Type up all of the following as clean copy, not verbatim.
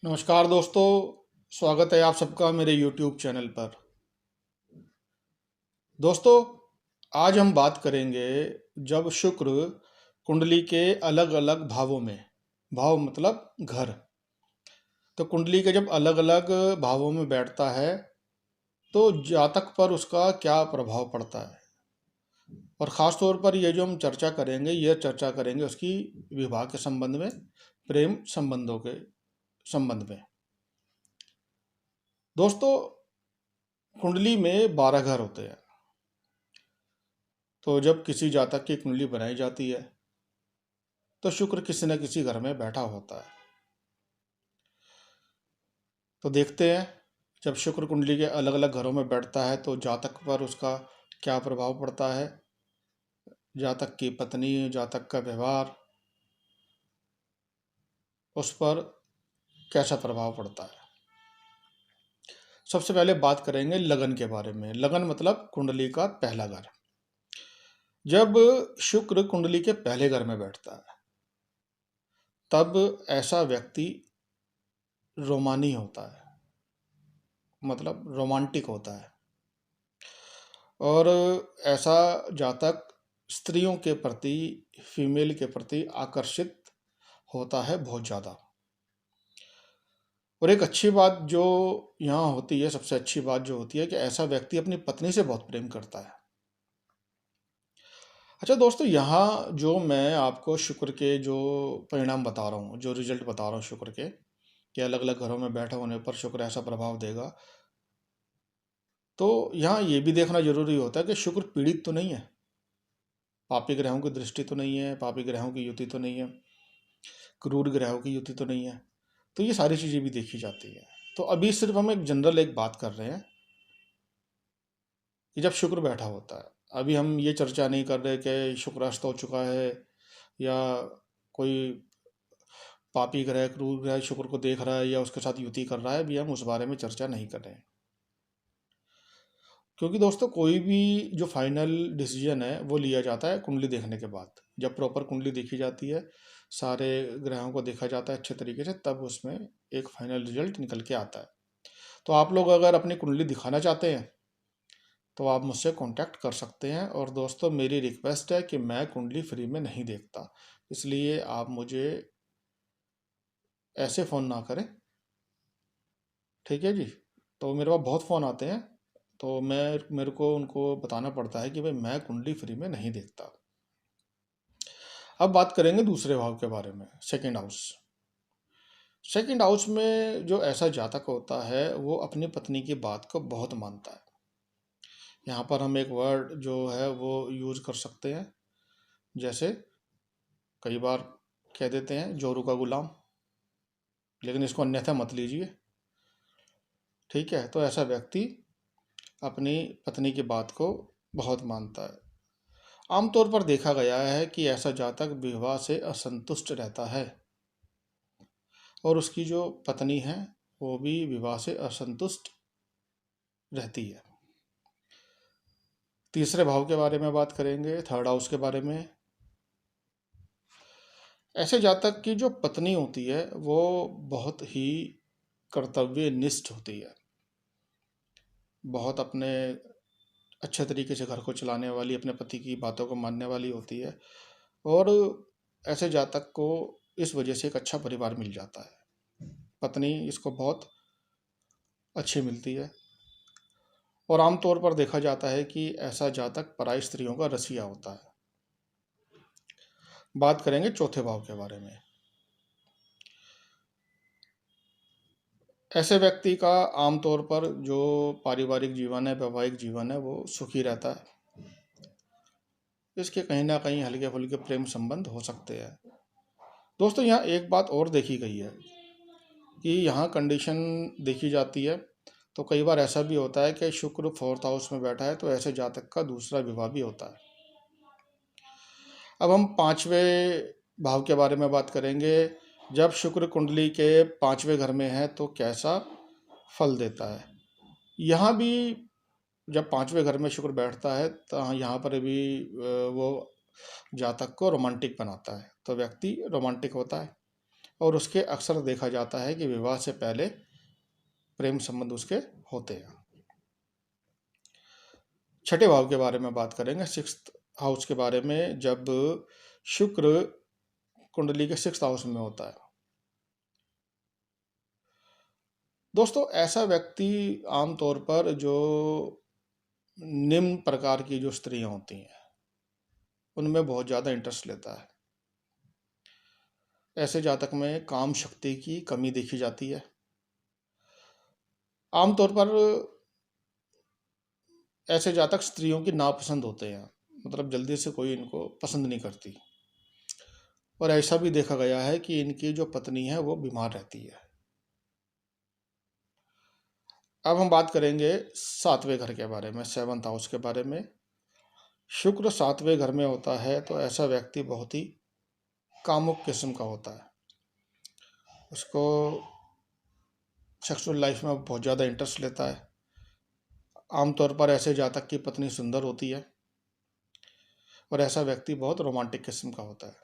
नमस्कार दोस्तों, स्वागत है आप सबका मेरे YouTube चैनल पर। दोस्तों, आज हम बात करेंगे जब शुक्र कुंडली के अलग-अलग भावों में, भाव मतलब घर, तो कुंडली के जब अलग-अलग भावों में बैठता है, तो जातक पर उसका क्या प्रभाव पड़ता है। और ख़ास तौर पर ये जो हम चर्चा करेंगे, ये चर्चा करेंगे उसकी विवाह के संबंध में, प्रेम संबंधों के संबंध में। दोस्तों, कुंडली में 12 घर होते हैं। तो जब किसी जातक की कुंडली बनाई जाती है तो शुक्र किसी न किसी घर में बैठा होता है। तो देखते हैं, जब शुक्र कुंडली के अलग अलग घरों में बैठता है तो जातक पर उसका क्या प्रभाव पड़ता है, जातक की पत्नी, जातक का व्यवहार, उस पर कैसा प्रभाव पड़ता है। सबसे पहले बात करेंगे लगन के बारे में। लगन मतलब कुंडली का पहला घर। जब शुक्र कुंडली के पहले घर में बैठता है तब ऐसा व्यक्ति रोमानी होता है, मतलब रोमांटिक होता है। और ऐसा जातक स्त्रियों के प्रति, फीमेल के प्रति आकर्षित होता है बहुत ज़्यादा। और एक अच्छी बात जो यहाँ होती है, सबसे अच्छी बात जो होती है कि ऐसा व्यक्ति अपनी पत्नी से बहुत प्रेम करता है। अच्छा दोस्तों, यहाँ जो मैं आपको शुक्र के जो परिणाम बता रहा हूँ, जो रिजल्ट बता रहा हूँ शुक्र के, कि अलग अलग घरों में बैठे होने पर शुक्र ऐसा प्रभाव देगा, तो यहाँ ये भी देखना जरूरी होता है कि शुक्र पीड़ित तो नहीं है, पापी ग्रहों की दृष्टि तो नहीं है, पापी ग्रहों की युति तो नहीं है, क्रूर ग्रहों की युति तो नहीं है। तो ये सारी चीज़ें भी देखी जाती है। तो अभी सिर्फ हम एक जनरल एक बात कर रहे हैं कि जब शुक्र बैठा होता है, अभी हम ये चर्चा नहीं कर रहे कि शुक्र अस्त हो चुका है या कोई पापी ग्रह, क्रूर ग्रह शुक्र को देख रहा है या उसके साथ युति कर रहा है, अभी हम उस बारे में चर्चा नहीं कर रहे हैं। क्योंकि दोस्तों, कोई भी जो फाइनल डिसीजन है वो लिया जाता है कुंडली देखने के बाद। जब प्रॉपर कुंडली देखी जाती है, सारे ग्रहों को देखा जाता है अच्छे तरीके से, तब उसमें एक फाइनल रिजल्ट निकल के आता है। तो आप लोग अगर अपनी कुंडली दिखाना चाहते हैं तो आप मुझसे कांटेक्ट कर सकते हैं। और दोस्तों, मेरी रिक्वेस्ट है कि मैं कुंडली फ्री में नहीं देखता, इसलिए आप मुझे ऐसे फ़ोन ना करें, ठीक है जी। तो मेरे पास बहुत फ़ोन आते हैं, तो मेरे को उनको बताना पड़ता है कि भाई मैं कुंडली फ्री में नहीं देखता। अब बात करेंगे दूसरे भाव के बारे में, सेकंड हाउस। सेकंड हाउस में जो ऐसा जातक होता है वो अपनी पत्नी की बात को बहुत मानता है। यहाँ पर हम एक वर्ड जो है वो यूज कर सकते हैं, जैसे कई बार कह देते हैं जोरू का गुलाम, लेकिन इसको अन्यथा मत लीजिए, ठीक है। तो ऐसा व्यक्ति अपनी पत्नी की बात को बहुत मानता है। आमतौर पर देखा गया है कि ऐसा जातक विवाह से असंतुष्ट रहता है और उसकी जो पत्नी है वो भी विवाह से असंतुष्ट रहती है। तीसरे भाव के बारे में बात करेंगे, थर्ड हाउस के बारे में। ऐसे जातक की जो पत्नी होती है वो बहुत ही कर्तव्यनिष्ठ होती है, बहुत अपने अच्छे तरीके से घर को चलाने वाली, अपने पति की बातों को मानने वाली होती है। और ऐसे जातक को इस वजह से एक अच्छा परिवार मिल जाता है, पत्नी इसको बहुत अच्छी मिलती है। और आमतौर पर देखा जाता है कि ऐसा जातक पराई स्त्रियों का रसिया होता है। बात करेंगे चौथे भाव के बारे में। ऐसे व्यक्ति का आमतौर पर जो पारिवारिक जीवन है, वैवाहिक जीवन है, वो सुखी रहता है। इसके कहीं ना कहीं हल्के फुल्के प्रेम संबंध हो सकते हैं। दोस्तों, यहाँ एक बात और देखी गई है कि यहाँ कंडीशन देखी जाती है। तो कई बार ऐसा भी होता है कि शुक्र फोर्थ हाउस में बैठा है तो ऐसे जातक का दूसरा विवाह भी होता है। अब हम पांचवें भाव के बारे में बात करेंगे। जब शुक्र कुंडली के पांचवें घर में है तो कैसा फल देता है। यहाँ भी जब पांचवें घर में शुक्र बैठता है तो यहाँ पर भी वो जातक को रोमांटिक बनाता है, तो व्यक्ति रोमांटिक होता है। और उसके अक्सर देखा जाता है कि विवाह से पहले प्रेम संबंध उसके होते हैं। छठे भाव के बारे में बात करेंगे, सिक्स्थ हाउस के बारे में। जब शुक्र कुंडली के सिक्स्थ हाउस में होता है दोस्तों, ऐसा व्यक्ति आमतौर पर जो निम्न प्रकार की जो स्त्रियां होती हैं उनमें बहुत ज़्यादा इंटरेस्ट लेता है। ऐसे जातक में काम शक्ति की कमी देखी जाती है। आमतौर पर ऐसे जातक स्त्रियों की नापसंद होते हैं, मतलब जल्दी से कोई इनको पसंद नहीं करती। और ऐसा भी देखा गया है कि इनकी जो पत्नी है वो बीमार रहती है। अब हम बात करेंगे सातवें घर के बारे में, सेवंथ हाउस के बारे में। शुक्र सातवें घर में होता है तो ऐसा व्यक्ति बहुत ही कामुक किस्म का होता है। उसको सेक्सुअल लाइफ में बहुत ज़्यादा इंटरेस्ट लेता है। आमतौर पर ऐसे जातक की पत्नी सुंदर होती है और ऐसा व्यक्ति बहुत रोमांटिक किस्म का होता है।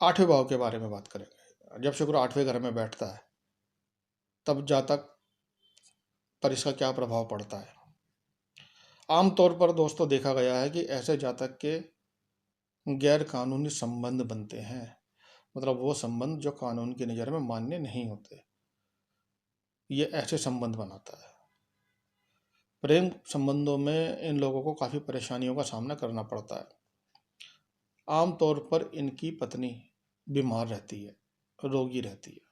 आठवें भाव के बारे में बात करेंगे। जब शुक्र आठवें घर में बैठता है तब जातक पर इसका क्या प्रभाव पड़ता है। आमतौर पर दोस्तों देखा गया है कि ऐसे जातक के गैर कानूनी संबंध बनते हैं, मतलब वो संबंध जो कानून की नज़र में मान्य नहीं होते, ये ऐसे संबंध बनाता है। प्रेम संबंधों में इन लोगों को काफ़ी परेशानियों का सामना करना पड़ता है। आमतौर पर इनकी पत्नी बीमार रहती है, रोगी रहती है।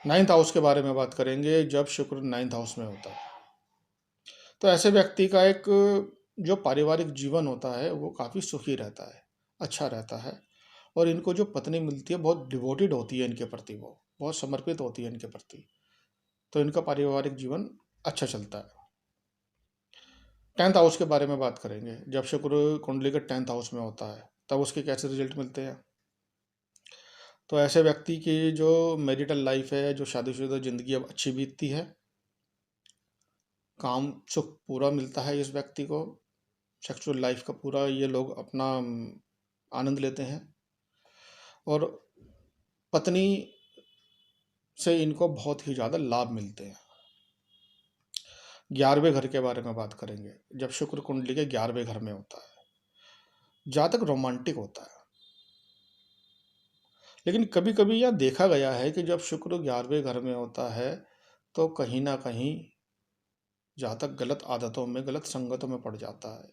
नाइन्थ हाउस के बारे में बात करेंगे। जब शुक्र नाइन्थ हाउस में होता है तो ऐसे व्यक्ति का एक जो पारिवारिक जीवन होता है वो काफ़ी सुखी रहता है, अच्छा रहता है। और इनको जो पत्नी मिलती है बहुत डिवोटेड होती है इनके प्रति, वो बहुत समर्पित होती है इनके प्रति, तो इनका पारिवारिक जीवन अच्छा चलता है। टेंथ हाउस के बारे में बात करेंगे। जब शुक्र कुंडली के टेंथ हाउस में होता है तब उसके कैसे रिजल्ट मिलते हैं। तो ऐसे व्यक्ति की जो मैरिटल लाइफ है, जो शादीशुदा ज़िंदगी अब अच्छी बीतती है, काम सुख पूरा मिलता है इस व्यक्ति को, सेक्सुअल लाइफ का पूरा ये लोग अपना आनंद लेते हैं। और पत्नी से इनको बहुत ही ज़्यादा लाभ मिलते हैं। 11वें घर के बारे में बात करेंगे। जब शुक्र कुंडली के 11वें घर में होता है जातक रोमांटिक होता है, लेकिन कभी कभी यह देखा गया है कि जब शुक्र 11वें घर में होता है तो कहीं ना कहीं जातक गलत आदतों में, गलत संगतों में पड़ जाता है,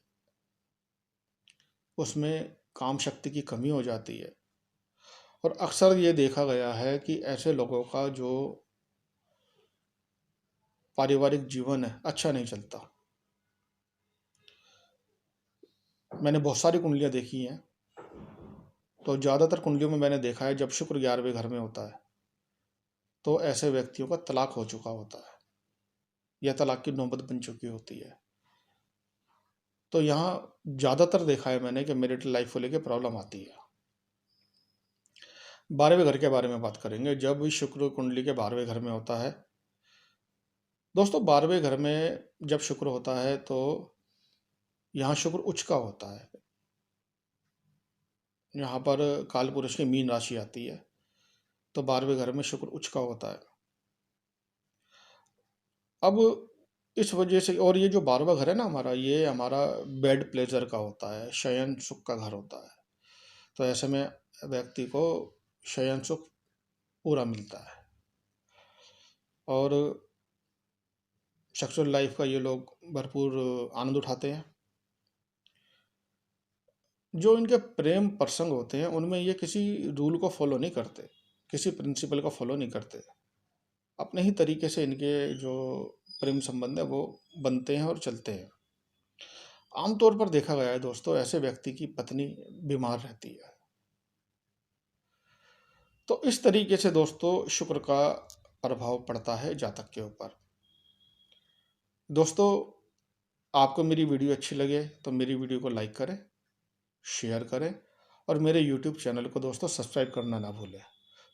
उसमें काम शक्ति की कमी हो जाती है। और अक्सर ये देखा गया है कि ऐसे लोगों का जो पारिवारिक जीवन है अच्छा नहीं चलता। मैंने बहुत सारी कुंडलियाँ देखी हैं, तो ज़्यादातर कुंडलियों में मैंने देखा है जब शुक्र 11वें घर में होता है तो ऐसे व्यक्तियों का तलाक हो चुका होता है या तलाक की नौबत बन चुकी होती है। तो यहाँ ज़्यादातर देखा है मैंने कि मैरिटल लाइफ को लेकर प्रॉब्लम आती है। 12वें घर के बारे में बात करेंगे। जब शुक्र कुंडली के 12वें घर में होता है दोस्तों, 12वें घर में जब शुक्र होता है तो यहाँ शुक्र उच्च का होता है। यहाँ पर काल पुरुष की मीन राशि आती है, तो 12वें घर में शुक्र उच्च का होता है। अब इस वजह से, और ये जो 12वां घर है ना हमारा, ये हमारा बेड प्लेजर का होता है, शयन सुख का घर होता है। तो ऐसे में व्यक्ति को शयन सुख पूरा मिलता है और सेक्सुअल लाइफ का ये लोग भरपूर आनंद उठाते हैं। जो इनके प्रेम प्रसंग होते हैं उनमें ये किसी रूल को फॉलो नहीं करते, किसी प्रिंसिपल को फॉलो नहीं करते, अपने ही तरीके से इनके जो प्रेम संबंध है वो बनते हैं और चलते हैं। आमतौर पर देखा गया है दोस्तों ऐसे व्यक्ति की पत्नी बीमार रहती है। तो इस तरीके से दोस्तों शुक्र का प्रभाव पड़ता है जातक के ऊपर। दोस्तों, आपको मेरी वीडियो अच्छी लगे तो मेरी वीडियो को लाइक करें, शेयर करें और मेरे यूट्यूब चैनल को दोस्तों सब्सक्राइब करना ना भूलें।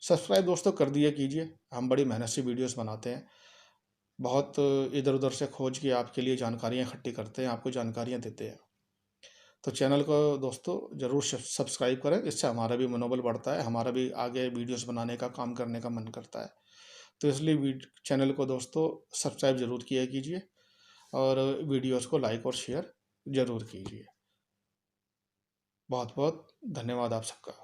सब्सक्राइब दोस्तों कर दिया कीजिए, हम बड़ी मेहनत से वीडियोस बनाते हैं, बहुत इधर उधर से खोज के आपके लिए जानकारियाँ इकट्ठी करते हैं, आपको जानकारियाँ देते हैं। तो चैनल को दोस्तों ज़रूर सब्सक्राइब करें, इससे हमारा भी मनोबल बढ़ता है, हमारा भी आगे वीडियोस बनाने का, काम करने का मन करता है। तो इसलिए चैनल को दोस्तों सब्सक्राइब ज़रूर किया कीजिए और वीडियोस को लाइक और शेयर ज़रूर कीजिए। बहुत बहुत धन्यवाद आप सबका।